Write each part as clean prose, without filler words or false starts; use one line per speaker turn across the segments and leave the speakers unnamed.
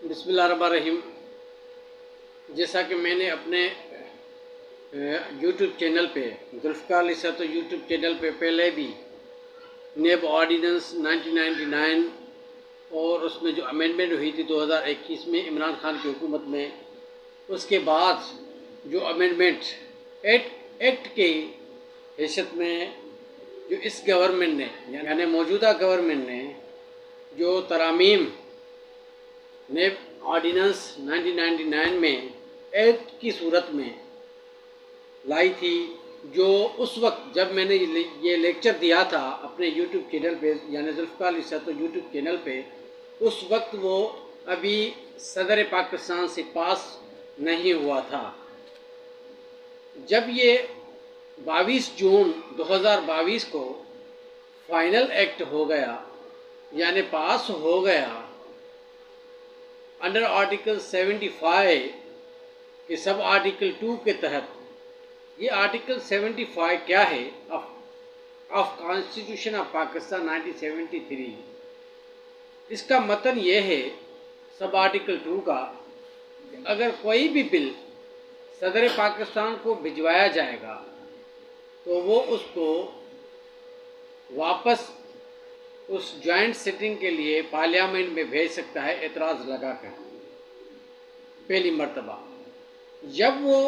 बिस्मिल्लाहिर्रहमानिर्रहीम। जैसा कि मैंने अपने यूट्यूब चैनल पे जुल्फ़िकार अली साहब यूट्यूब चैनल पे पहले भी नेब ऑर्डिनेंस 1999 और उसमें जो अमेंडमेंट हुई थी 2021 में इमरान खान की हुकूमत में, उसके बाद जो अमेंडमेंट एक्ट के हैसियत में जो इस गवर्नमेंट ने यानी मौजूदा गवर्नमेंट ने जो तरामीम नेब ऑर्डिनेंस 1999 में एक्ट की सूरत में लाई थी, जो उस वक्त जब मैंने ये लेक्चर दिया था अपने यूट्यूब चैनल पे यानी जुल्फ़िकार अली साहब यूट्यूब चैनल पे, उस वक्त वो अभी सदर पाकिस्तान से पास नहीं हुआ था। जब ये 22 जून 2022 को फाइनल एक्ट हो गया यानी पास हो गया अंडर आर्टिकल 75 के सब आर्टिकल 2 के तहत, ये आर्टिकल 75 क्या है ऑफ कॉन्स्टिट्यूशन ऑफ पाकिस्तान 1973, इसका मतलब ये है सब आर्टिकल 2 का, अगर कोई भी बिल सदर पाकिस्तान को भिजवाया जाएगा तो वो उसको वापस उस जॉइंट सिटिंग के लिए पार्लियामेंट में भेज सकता है एतराज़ लगाकर। पहली मर्तबा जब वो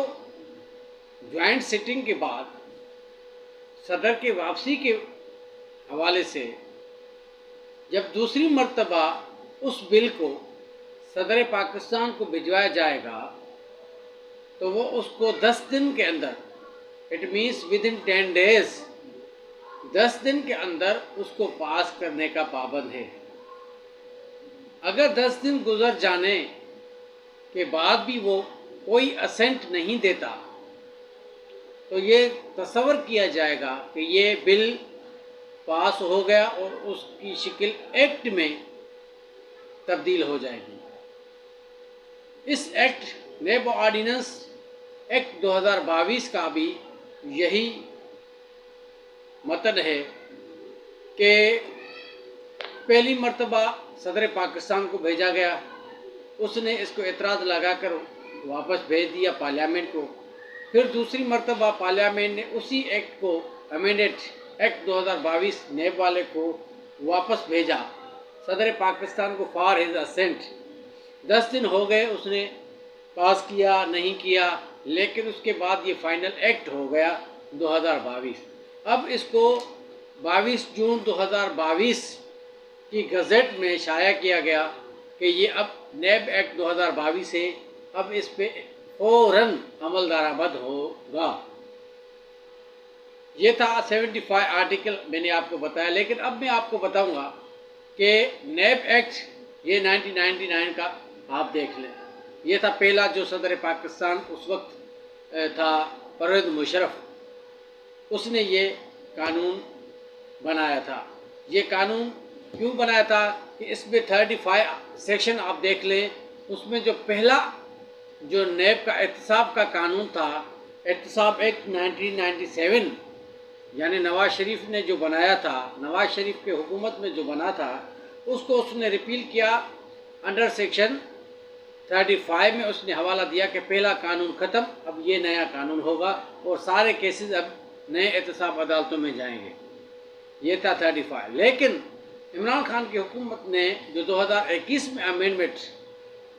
जॉइंट सिटिंग के बाद सदर के वापसी के हवाले से जब दूसरी मर्तबा उस बिल को सदर पाकिस्तान को भिजवाया जाएगा तो वो उसको 10 दिन के अंदर, it means with in 10 days, 10 दिन के अंदर उसको पास करने का पाबंद है। अगर 10 दिन गुजर जाने के बाद भी वो कोई असेंट नहीं देता तो ये तस्वर किया जाएगा कि ये बिल पास हो गया और उसकी शक्ल एक्ट में तब्दील हो जाएगी। इस एक्ट नेब ऑर्डिनेंस एक्ट 2022 का भी यही मतलब है कि पहली मर्तबा सदर पाकिस्तान को भेजा गया, उसने इसको एतराज़ लगाकर वापस भेज दिया पार्लियामेंट को। फिर दूसरी मर्तबा पार्लियामेंट ने उसी एक्ट को अमेंडेड एक्ट 2022 नेब वाले को वापस भेजा सदर पाकिस्तान को फॉर हिज असेंट। 10 दिन हो गए, उसने पास किया नहीं किया, लेकिन उसके बाद ये फाइनल एक्ट हो गया 2022। अब इसको 22 जून 2022 की गज़ेट में शाया किया गया कि ये अब नेब एक्ट 2022 से अब इस पे फ़ौरन अमल दरामद होगा। ये था 75 आर्टिकल मैंने आपको बताया, लेकिन अब मैं आपको बताऊंगा कि नेब एक्ट ये 1999 का आप देख लें। ये था पहला जो सदर पाकिस्तान उस वक्त था परवेज़ मुशर्रफ, उसने ये कानून बनाया था। ये कानून क्यों बनाया था कि इसमें 35 सेक्शन आप देख लें, उसमें जो पहला जो नेब का एहतसाब का कानून था, एहतसाब एक्ट 1997 यानी नवाज शरीफ ने जो बनाया था, नवाज शरीफ के हुकूमत में जो बना था, उसको उसने रिपील किया। अंडर सेक्शन 35 में उसने हवाला दिया कि पहला कानून ख़त्म, अब ये नया कानून होगा और सारे केसेस अब नए एहतसाब अदालतों में जाएंगे। ये था 35। लेकिन इमरान खान की हुकूमत ने जो 2021 में अमेंडमेंट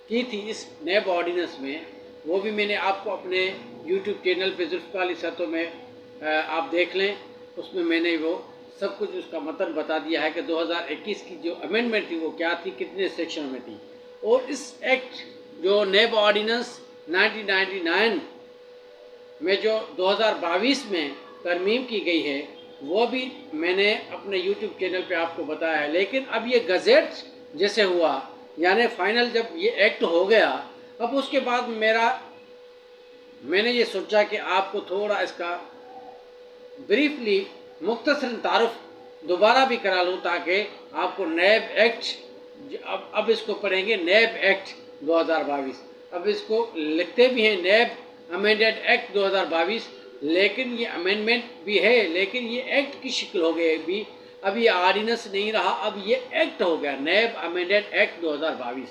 की थी इस नेब ऑर्डिनेंस में, वो भी मैंने आपको अपने यूट्यूब चैनल पे जुल्फ़िकार अली साहब में आप देख लें, उसमें मैंने वो सब कुछ उसका मतलब बता दिया है कि 2021 की जो अमेंडमेंट थी वो क्या थी, कितने सेक्शन में थी। और इस एक्ट जो नेब ऑर्डिनेंस 1999 में जो 2022 में तरमीम की गई है, वो भी मैंने अपने यूट्यूब चैनल पे आपको बताया है। लेकिन अब ये गज़ेट जैसे हुआ यानी फाइनल जब ये एक्ट हो गया, अब उसके बाद मैंने ये सोचा कि आपको थोड़ा इसका ब्रीफली मुख्तसर तारुफ दोबारा भी करा लूँ ताकि आपको नेब एक्ट अब इसको पढ़ेंगे नेब एक्ट 2022। अब इसको लिखते भी हैं नेब अमेंडेड एक्ट 2022, लेकिन ये अमेंडमेंट भी है, लेकिन ये एक्ट की शक्ल हो गई भी। अब ये ऑर्डिनेंस नहीं रहा, अब ये एक्ट हो गया, नेब अमेंडेड एक्ट 2022।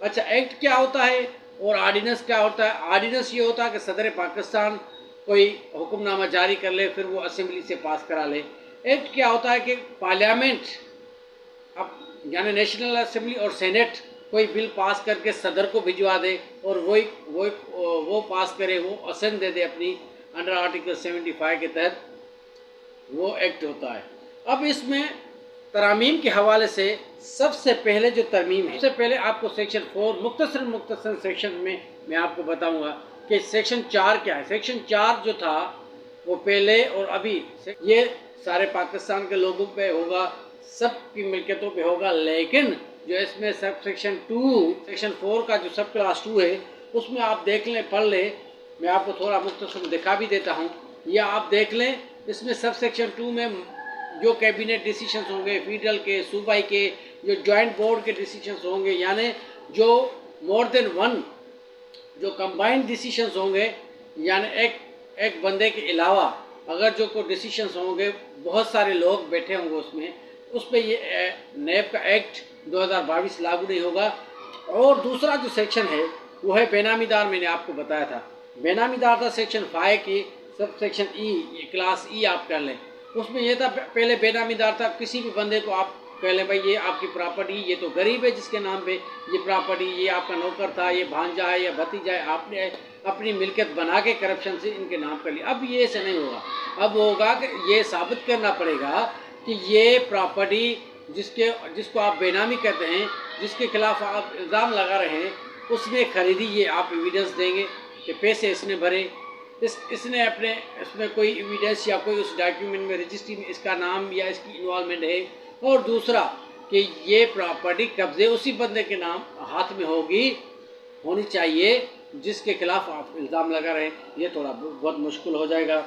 अच्छा, एक्ट क्या होता है और आर्डिनेंस क्या होता है? आर्डिनेंस ये होता है कि सदर पाकिस्तान कोई हुक्मनामा जारी कर ले, फिर वो असेंबली से पास करा ले। एक्ट क्या होता है कि पार्लियामेंट अब यानी नेशनल असेंबली और सेनेट कोई बिल पास करके सदर को भिजवा दे और वो पास करे, वो असेंट दे दे अपनी अंडर आर्टिकल 75 के तहत, वो एक्ट होता है। अब इसमें तरमीम के हवाले से सबसे पहले जो तरमीम है, सबसे पहले आपको सेक्शन 4 मुख्तसर सेक्शन में मैं आपको बताऊंगा कि सेक्शन 4 क्या है। सेक्शन 4 जो था वो पहले और अभी ये सारे पाकिस्तान के लोगों पे होगा, सब की मिल्कियतों पे होगा, लेकिन जो इसमें सब सेक्शन 2 सेक्शन 4 का जो सब क्लास 2 है उसमें आप देख लें, पढ़ लें, मैं आपको थोड़ा मुख्तसर दिखा भी देता हूँ, या आप देख लें। इसमें सब सेक्शन 2 में जो कैबिनेट डिसीशंस होंगे, फेडरल के, सूबाई के, जो जॉइंट बोर्ड के डिसीशंस होंगे, यानी जो मोर देन वन जो कंबाइंड डिसीशंस होंगे, यानी एक बंदे के अलावा अगर जो कोई डिसीशंस होंगे, बहुत सारे लोग बैठे होंगे उस पर ये नैब का एक्ट 2022 लागू नहीं होगा। और दूसरा जो सेक्शन है वो है बेनामीदार। मैंने आपको बताया था बेनामीदार था सेक्शन 5 की सब सेक्शन ई, क्लास ई आप कर लें। उसमें यह था, पहले बेनामीदार था, किसी भी बंदे को आप कह लें भाई ये आपकी प्रॉपर्टी, ये तो गरीब है जिसके नाम पे ये प्रॉपर्टी, ये आपका नौकर था, ये भांजा है या भतीजा है, आपने अपनी मिल्कियत बना के करप्शन से इनके नाम कर लिया। अब ये ऐसे नहीं होगा, अब होगा कि ये साबित करना पड़ेगा कि ये प्रॉपर्टी जिसको आप बेनामी कहते हैं, जिसके खिलाफ आप इल्ज़ाम लगा रहे हैं, उसने खरीदी, ये आप एविडेंस देंगे कि पैसे इसने भरे, इसने अपने इसमें कोई एविडेंस या कोई उस डॉक्यूमेंट में रजिस्ट्री में इसका नाम या इसकी इन्वॉल्वमेंट है। और दूसरा कि ये प्रॉपर्टी कब्जे उसी बंदे के नाम हाथ में होनी चाहिए जिसके खिलाफ आप इल्ज़ाम लगा रहे हैं। ये थोड़ा बहुत मुश्किल हो जाएगा।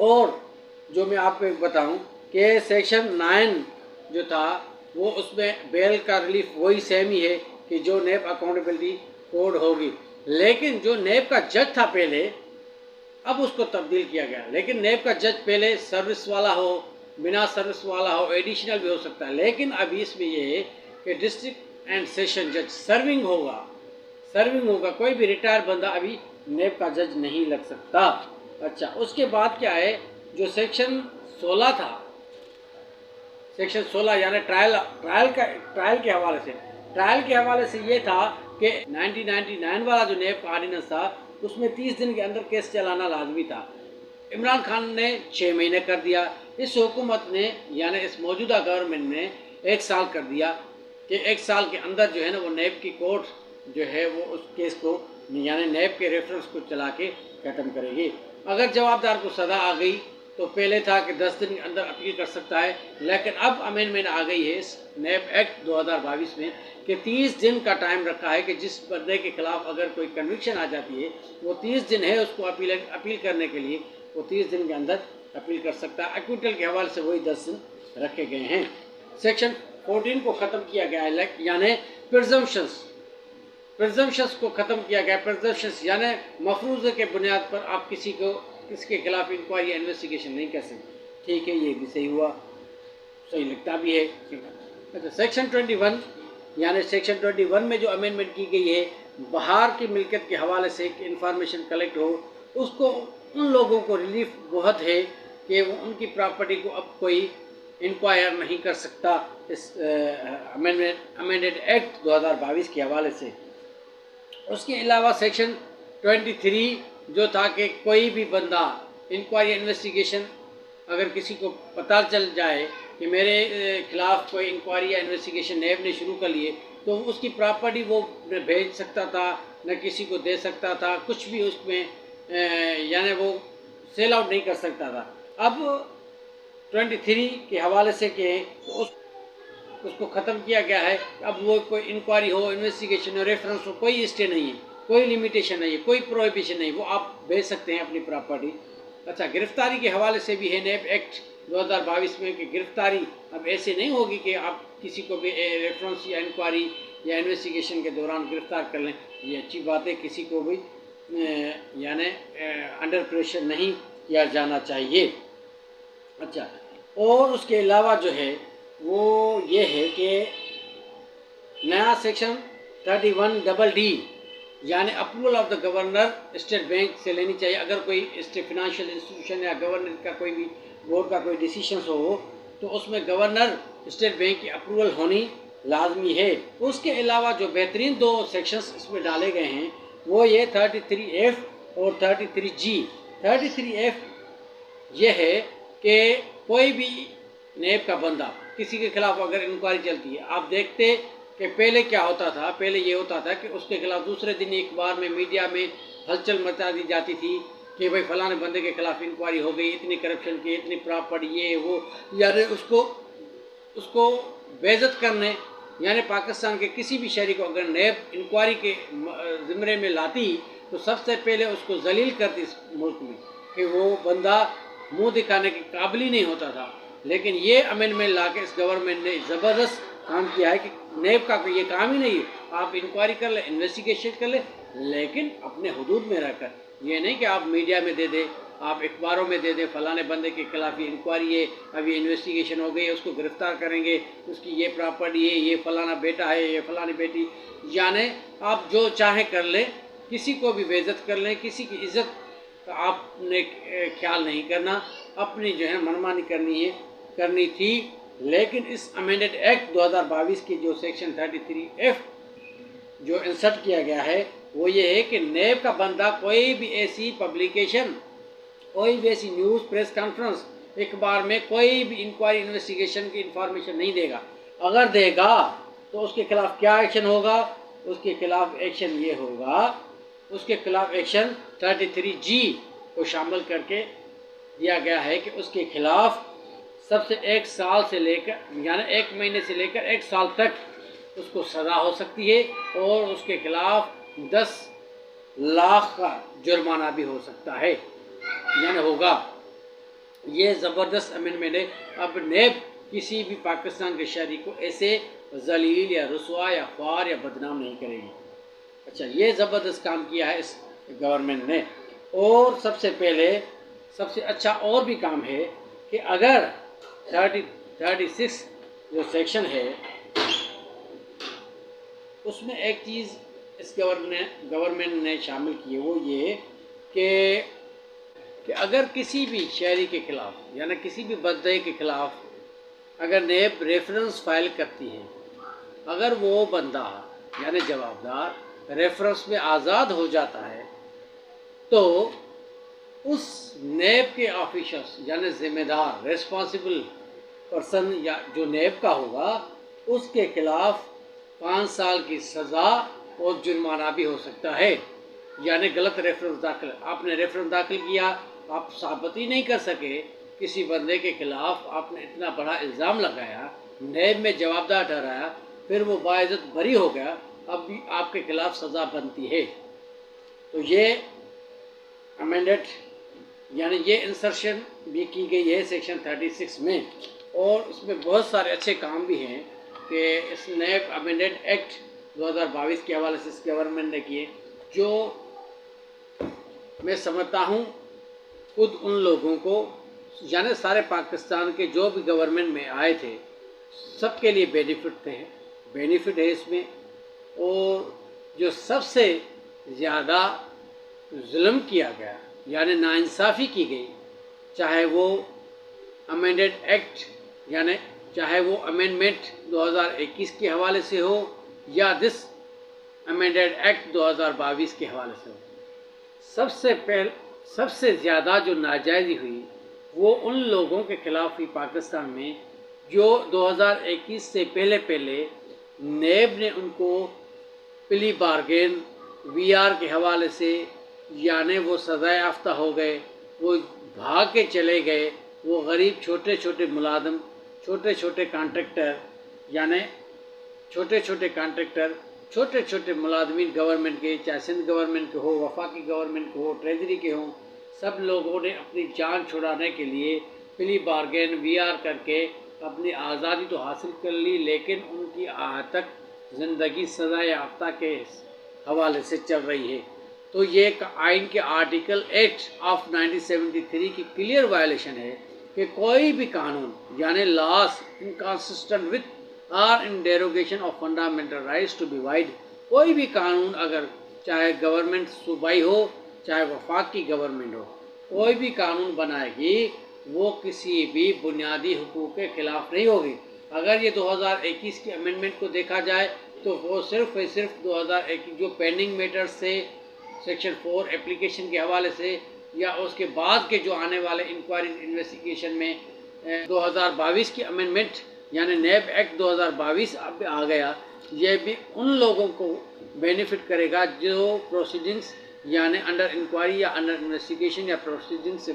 और जो मैं आपको एक बताऊं कि सेक्शन 9 जो था वो उसमें बेल का रिलीफ वही सेम ही है कि जो नैब अकाउंटेबिलिटी कोड होगी, लेकिन जो नैब का जज था पहले, अब उसको तब्दील किया गया। लेकिन नैब का जज पहले सर्विस वाला हो, बिना सर्विस वाला हो, एडिशनल भी हो सकता है, लेकिन अभी इसमें ये है कि डिस्ट्रिक्ट एंड सेशन जज सर्विंग होगा। कोई भी रिटायर बंदा अभी नैब का जज नहीं लग सकता। अच्छा, उसके बाद क्या है, जो सेक्शन 16 था, सेक्शन 16 यानी ट्रायल के हवाले से ये था कि 1999 वाला जो नैब का ऑर्डिनेंस था उसमें 30 दिन के अंदर केस चलाना लाजमी था। इमरान खान ने 6 महीने कर दिया, इस हुकूमत ने यानी इस मौजूदा गवर्नमेंट ने 1 साल कर दिया कि 1 साल के अंदर जो है ना वो नैब की कोर्ट जो है वो उस केस को यानी नैब के रेफरेंस को चला के ख़त्म करेगी। अगर जवाबदार को सज़ा आ गई तो पहले था कि 10 दिन के अंदर अपील कर सकता है, लेकिन अब अमेंडमेंट आ गई है इस नैब एक्ट 2022 में कि 30 दिन का टाइम रखा है कि जिस बंदे के खिलाफ अगर कोई कन्विक्शन आ जाती है वो 30 दिन है उसको अपील करने के लिए, वो 30 दिन के अंदर अपील कर सकता है। एक्विटल के हवाले से वही 10 दिन रखे गए हैं। सेक्शन 14 को ख़त्म किया गया है, यानी प्रिजम्पशंस को ख़त्म किया गया। प्रिजम्पशंस यानी मफरूज़े के बुनियाद पर आप किसके खिलाफ इंक्वायरी या इन्वेस्टिगेशन नहीं कर सकते। ठीक है, ये भी सही हुआ, सही लगता भी है। अच्छा, सेक्शन 21 यानी सेक्शन 21 में जो अमेंडमेंट की गई है, बाहर की मिल्कियत के हवाले से इंफॉर्मेशन कलेक्ट हो, उसको उन लोगों को रिलीफ बहुत है कि वो उनकी प्रॉपर्टी को अब कोई इंक्वायर नहीं कर सकता इस अमेंडेड एक्ट 2022 के हवाले से। उसके अलावा सेक्शन 23 जो था कि कोई भी बंदा इंक्वायरी इन्वेस्टिगेशन अगर किसी को पता चल जाए कि मेरे खिलाफ कोई इंक्वायरी या इन्वेस्टिगेशन नैब ने शुरू कर लिए, तो उसकी प्रॉपर्टी वो न भेज सकता था, न किसी को दे सकता था, कुछ भी उसमें यानी वो सेल आउट नहीं कर सकता था। अब 23 के हवाले से के तो उसको ख़त्म किया गया है। अब वो कोई इंक्वायरी हो, इन्वेस्टिगेशन हो, रेफरेंस हो, कोई स्टे नहीं है, कोई लिमिटेशन नहीं है, कोई प्रोहिबिशन नहीं, वो आप भेज सकते हैं अपनी प्रॉपर्टी। अच्छा, गिरफ्तारी के हवाले से भी है नैब एक्ट 2022 में कि गिरफ्तारी अब ऐसे नहीं होगी कि आप किसी को भी रेफरेंस या इंक्वायरी या इन्वेस्टिगेशन के दौरान गिरफ्तार कर लें। ये अच्छी बात है, किसी को भी यानी अंडर प्रेशर नहीं किया जाना चाहिए। अच्छा, और उसके अलावा जो है वो ये है कि नया सेक्शन 31DD यानी approval of the governor state bank से लेनी चाहिए। अगर कोई स्टेट फाइनेंशियल इंस्टीट्यूशन या गवर्नर का कोई भी बोर्ड का कोई डिसीजन हो तो उसमें गवर्नर स्टेट बैंक की अप्रूवल होनी लाजमी है। उसके अलावा जो बेहतरीन 2 सेक्शंस इसमें डाले गए हैं वो ये 33F और 33G। 33F ये है कि कोई भी नेब का बंदा किसी के खिलाफ अगर इंक्वायरी चलती है, आप देखते कि पहले क्या होता था, पहले ये होता था कि उसके खिलाफ दूसरे दिन अखबार में मीडिया में हलचल मचा दी जाती थी कि भाई फलाने बंदे के खिलाफ इंक्वायरी हो गई, इतनी करप्शन की, इतनी प्रॉपर्टी, ये वो, यानी उसको बेइज्जत करने, यानी पाकिस्तान के किसी भी शहरी को अगर नेब इंक्वायरी के ज़िम्मे में लाती तो सबसे पहले उसको जलील करती इस मुल्क में कि वो बंदा मुंह दिखाने के काबिल ही नहीं होता था। लेकिन ये अमेंडमेंट ला के इस गवर्नमेंट ने ज़बरदस्त काम किया है कि नेब का ये काम ही नहीं है, आप इंक्वायरी कर ले, इन्वेस्टिगेशन कर ले, लेकिन अपने हुदूद में रहकर। ये नहीं कि आप मीडिया में दे दें, आप अखबारों में दे दें फलाने बंदे के खिलाफ ये इंक्वायरी है, अब ये इन्वेस्टिगेशन हो गई है, उसको गिरफ्तार करेंगे, उसकी ये प्रॉपर्टी है, ये फलाना बेटा है, ये फलानी बेटी, यानी आप जो चाहे कर लें, किसी को भी बेइज्जत कर लें, किसी की इज्जत का आपने ख्याल नहीं करना, अपनी जो है मनमानी करनी थी। लेकिन इस अमेंडेड एक्ट 2022 की जो सेक्शन 33F जो इंसर्ट किया गया है वो ये है कि नेब का बंदा कोई भी ऐसी पब्लिकेशन, कोई भी ऐसी न्यूज़, प्रेस कॉन्फ्रेंस, अखबार में कोई भी इंक्वायरी इन्वेस्टिगेशन की इंफॉर्मेशन नहीं देगा। अगर देगा तो उसके खिलाफ क्या एक्शन होगा? उसके खिलाफ एक्शन ये होगा, उसके खिलाफ एक्शन 33G को शामिल करके दिया गया है कि उसके खिलाफ सबसे 1 साल से लेकर, यानी 1 महीने से लेकर 1 साल तक उसको सज़ा हो सकती है और उसके खिलाफ 10 लाख का जुर्माना भी हो सकता है, यानी होगा। ये ज़बरदस्त अमेंडमेंट है। अब नेब किसी भी पाकिस्तान के शहरी को ऐसे जलील या रुसवा या ख्वार या बदनाम नहीं करेगी। अच्छा, ये ज़बरदस्त काम किया है इस गवर्नमेंट ने। और सबसे पहले सबसे अच्छा और भी काम है कि अगर 36 जो सेक्शन है उसमें एक चीज़ इस गवर्नमेंट ने शामिल की है, वो ये कि अगर किसी भी शहरी के ख़िलाफ़ यानी किसी भी बंदे के ख़िलाफ़ अगर नेब रेफरेंस फाइल करती है, अगर वो बंदा यानी जवाबदार रेफरेंस में आज़ाद हो जाता है तो उस नेब के ऑफिसर्स यानी ज़िम्मेदार रिस्पॉन्सिबल पर्सन या जो नेब का होगा उसके खिलाफ 5 साल की सज़ा और जुर्माना भी हो सकता है। यानी गलत रेफरेंस दाखिल, आपने रेफरेंस दाखिल किया, आप साबित ही नहीं कर सके किसी बंदे के खिलाफ, आपने इतना बड़ा इल्ज़ाम लगाया, नेब में जवाबदार ठहराया, फिर वो बाइज़्ज़त बरी हो गया, अब भी आपके खिलाफ सज़ा बनती है। तो ये अमेंडेड यानी ये इंसर्शन भी की गई है सेक्शन 36 में। और इसमें बहुत सारे अच्छे काम भी हैं कि इस नए अमेंडेड एक्ट 2022 के हवाले से इस गवर्नमेंट ने किए, जो मैं समझता हूँ खुद उन लोगों को यानी सारे पाकिस्तान के जो भी गवर्नमेंट में आए थे सबके लिए बेनिफिट है इसमें। और जो सबसे ज़्यादा जुल्म किया गया यानी नाइंसाफ़ी की गई, चाहे वो अमेंडेड एक्ट यानी चाहे वो अमेंडमेंट 2021 के हवाले से हो या दिस अमेंडेड एक्ट 2022 के हवाले से हो, सबसे ज़्यादा जो नाजायज़ी हुई वो उन लोगों के ख़िलाफ़ हुई पाकिस्तान में जो 2021 से पहले नेब ने उनको प्ली बारगेन VR के हवाले से यानी वो सज़ा याफ्ता हो गए, वो भाग के चले गए, वो गरीब छोटे छोटे मुलाजिम, छोटे छोटे कॉन्ट्रैक्टर यानी छोटे छोटे मुलाजमीन गवर्नमेंट के, चाहे सिंध गवर्नमेंट के हो, वफाकी गवर्नमेंट के हो, ट्रेजरी के हों, सब लोगों ने अपनी जान छुड़ाने के लिए प्ली बारगेन VR करके अपनी आज़ादी तो हासिल कर ली, लेकिन उनकी आज तक ज़िंदगी सज़ा याफ्ता के हवाले से चल रही है। तो ये आइन के आर्टिकल 8 ऑफ 1973 की क्लियर वायलेशन है कि कोई भी कानून यानी laws inconsistent with or in derogation of fundamental rights to be void. कोई भी कानून अगर चाहे गवर्नमेंट सूबाई हो चाहे वफाकी गवर्नमेंट हो, कोई भी कानून बनाएगी वो किसी भी बुनियादी हुकूक के खिलाफ नहीं होगी। अगर ये 2021 की अमेंडमेंट को देखा जाए तो वो सिर्फ 2021 जो पेंडिंग मैटर्स से सेक्शन 4 एप्लीकेशन के हवाले से या उसके बाद के जो आने वाले इंक्वायरी इन्वेस्टिगेशन में 2022 की अमेंडमेंट यानी नैब एक्ट 2022 अब आ गया, ये भी उन लोगों को बेनिफिट करेगा जो प्रोसीडिंग्स यानी अंडर इंक्वायरी या अंडर इन्वेस्टिगेशन या प्रोसीडिंग्स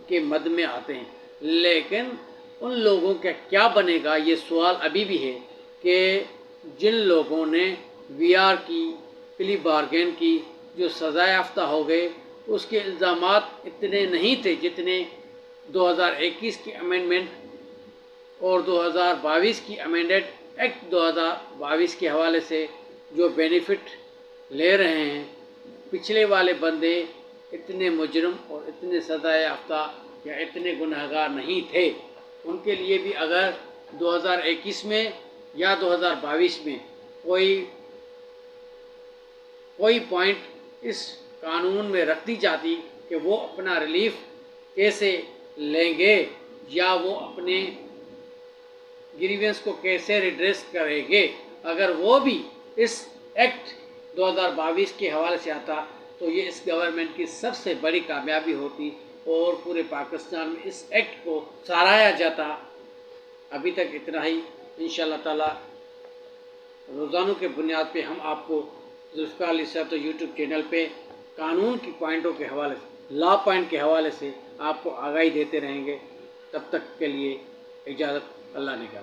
के मद में आते हैं। लेकिन उन लोगों का क्या बनेगा ये सवाल अभी भी है कि जिन लोगों ने वीआर की प्ली बार्गेन की, जो सज़ा याफ्ता हो गए, उसके इल्ज़ामात इतने नहीं थे जितने 2021 की अमेंडमेंट और 2022 की अमेंडेड एक्ट 2022 के हवाले से जो बेनिफिट ले रहे हैं। पिछले वाले बंदे इतने मुजरम और इतने सज़ा याफ्ता या इतने गुनहगार नहीं थे। उनके लिए भी अगर 2021 में या 2022 में कोई पॉइंट इस कानून में रख दी जाती कि वो अपना रिलीफ कैसे लेंगे या वो अपने ग्रीवेंस को कैसे रिड्रेस करेंगे, अगर वो भी इस एक्ट 2022 के हवाले से आता तो ये इस गवर्नमेंट की सबसे बड़ी कामयाबी होती और पूरे पाकिस्तान में इस एक्ट को सराहा जाता। अभी तक इतना ही। इंशाअल्लाह ताला रोज़ानों के बुनियाद पे हम आपको जुल्फ़िकार अली साहब तो यूट्यूब चैनल पे कानून की पॉइंटों के हवाले से, लॉ पॉइंट के हवाले से आपको आगाही देते रहेंगे। तब तक के लिए इजाज़त, अल्लाह ने कहा।